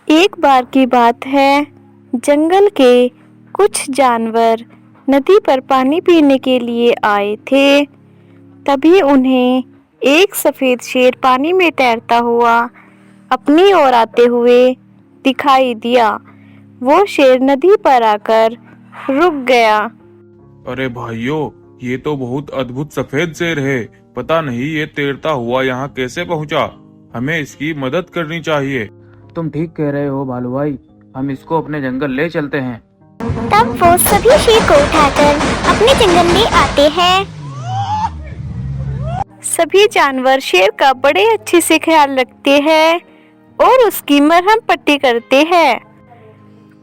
एक बार की बात है, जंगल के कुछ जानवर नदी पर पानी पीने के लिए आए थे। तभी उन्हें एक सफेद शेर पानी में तैरता हुआ अपनी ओर आते हुए दिखाई दिया। वो शेर नदी पर आकर रुक गया। अरे भाइयों, ये तो बहुत अद्भुत सफेद शेर है। पता नहीं ये तैरता हुआ यहाँ कैसे पहुँचा। हमें इसकी मदद करनी चाहिए। तुम ठीक कह रहे हो भालू भाई, हम इसको अपने जंगल ले चलते हैं। तब वो सभी शेर को उठाकर अपने जंगल में आते हैं। सभी जानवर शेर का बड़े अच्छे से ख्याल रखते हैं और उसकी मरहम पट्टी करते हैं।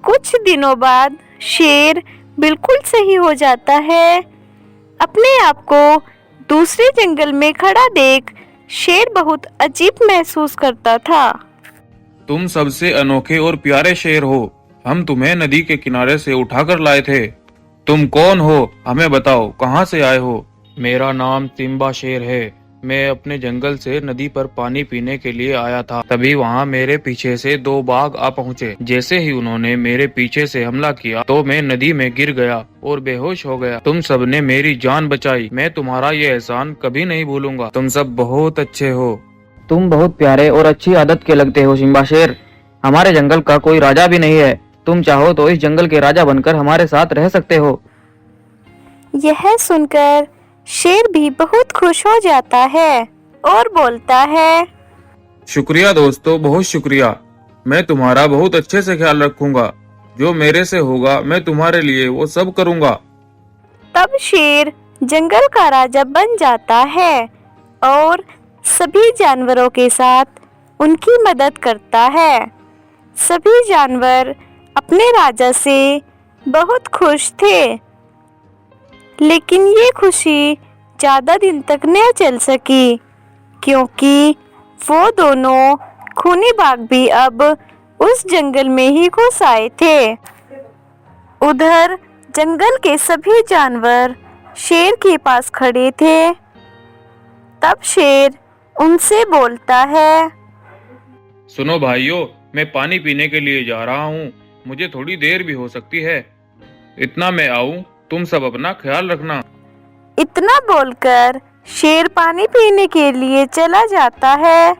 कुछ दिनों बाद शेर बिल्कुल सही हो जाता है। अपने आप को दूसरे जंगल में खड़ा देख शेर बहुत अजीब महसूस करता था। तुम सबसे अनोखे और प्यारे शेर हो। हम तुम्हें नदी के किनारे से उठाकर लाए थे। तुम कौन हो, हमें बताओ, कहाँ से आए हो? मेरा नाम सिम्बा शेर है। मैं अपने जंगल से नदी पर पानी पीने के लिए आया था। तभी वहाँ मेरे पीछे से दो बाघ आ पहुँचे। जैसे ही उन्होंने मेरे पीछे से हमला किया तो मैं नदी में गिर गया और बेहोश हो गया। तुम सब ने मेरी जान बचाई। मैं तुम्हारा ये एहसान कभी नहीं भूलूंगा। तुम सब बहुत अच्छे हो। तुम बहुत प्यारे और अच्छी आदत के लगते हो सिम्बा शेर। हमारे जंगल का कोई राजा भी नहीं है। तुम चाहो तो इस जंगल के राजा बनकर हमारे साथ रह सकते हो। यह सुनकर शेर भी बहुत खुश हो जाता है और बोलता है, शुक्रिया दोस्तों, बहुत शुक्रिया। मैं तुम्हारा बहुत अच्छे से ख्याल रखूंगा। जो मेरे से होगा मैं तुम्हारे लिए वो सब करूंगा। तब शेर जंगल का राजा बन जाता है और सभी जानवरों के साथ उनकी मदद करता है। सभी जानवर अपने राजा से बहुत खुश थे, लेकिन ये खुशी ज्यादा दिन तक न चल सकी, क्योंकि वो दोनों खूनी बाघ भी अब उस जंगल में ही घुस आए थे। उधर जंगल के सभी जानवर शेर के पास खड़े थे। तब शेर उनसे बोलता है, सुनो भाइयों, मैं पानी पीने के लिए जा रहा हूँ। मुझे थोड़ी देर भी हो सकती है। इतना मैं आऊँ, तुम सब अपना ख्याल रखना। इतना बोलकर शेर पानी पीने के लिए चला जाता है।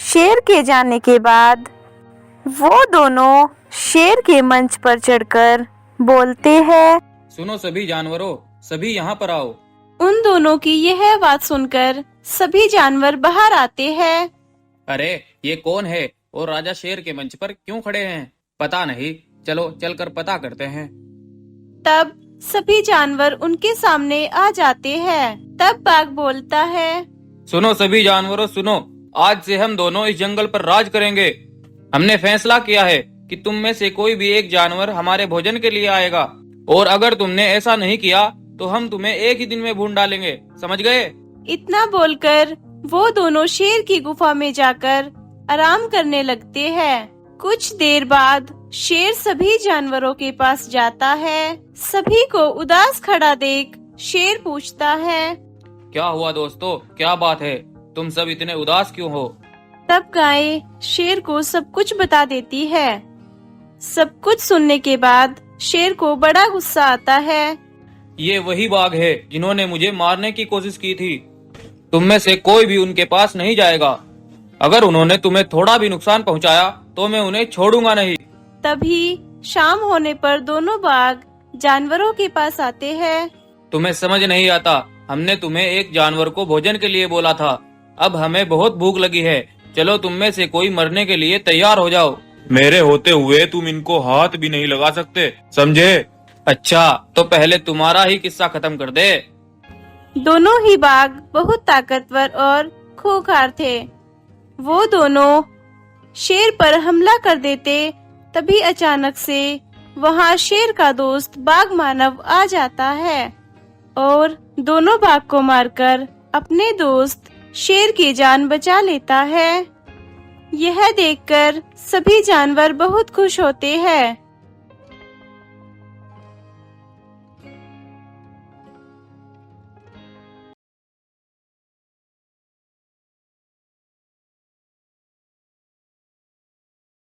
शेर के जाने के बाद वो दोनों शेर के मंच पर चढ़कर बोलते हैं, सुनो सभी जानवरों, सभी यहाँ पर आओ। उन दोनों की यह बात सुनकर सभी जानवर बाहर आते हैं। अरे ये कौन है और राजा शेर के मंच पर क्यों खड़े हैं? पता नहीं, चलो चलकर पता करते हैं। तब सभी जानवर उनके सामने आ जाते हैं। तब बाघ बोलता है, सुनो सभी जानवरों, सुनो। आज से हम दोनों इस जंगल पर राज करेंगे। हमने फैसला किया है कि तुम में से कोई भी एक जानवर हमारे भोजन के लिए आएगा, और अगर तुमने ऐसा नहीं किया तो हम तुम्हें एक ही दिन में भून डालेंगे। समझ गए? इतना बोलकर वो दोनों शेर की गुफा में जाकर आराम करने लगते हैं। कुछ देर बाद शेर सभी जानवरों के पास जाता है। सभी को उदास खड़ा देख शेर पूछता है, क्या हुआ दोस्तों, क्या बात है? तुम सब इतने उदास क्यों हो? तब गाय शेर को सब कुछ बता देती है। सब कुछ सुनने के बाद शेर को बड़ा गुस्सा आता है। ये वही बाघ है जिन्होंने मुझे मारने की कोशिश की थी। तुम में से कोई भी उनके पास नहीं जाएगा। अगर उन्होंने तुम्हें थोड़ा भी नुकसान पहुंचाया तो मैं उन्हें छोड़ूंगा नहीं। तभी शाम होने पर दोनों बाघ जानवरों के पास आते हैं। तुम्हें समझ नहीं आता, हमने तुम्हें एक जानवर को भोजन के लिए बोला था। अब हमें बहुत भूख लगी है। चलो तुम में से कोई मरने के लिए तैयार हो जाओ। मेरे होते हुए तुम इनको हाथ भी नहीं लगा सकते, समझे? अच्छा, तो पहले तुम्हारा ही किस्सा खत्म कर दे। दोनों ही बाघ बहुत ताकतवर और खूंखार थे। वो दोनों शेर पर हमला कर देते। तभी अचानक से वहाँ शेर का दोस्त बाघ मानव आ जाता है और दोनों बाघ को मारकर अपने दोस्त शेर की जान बचा लेता है। यह देखकर सभी जानवर बहुत खुश होते हैं।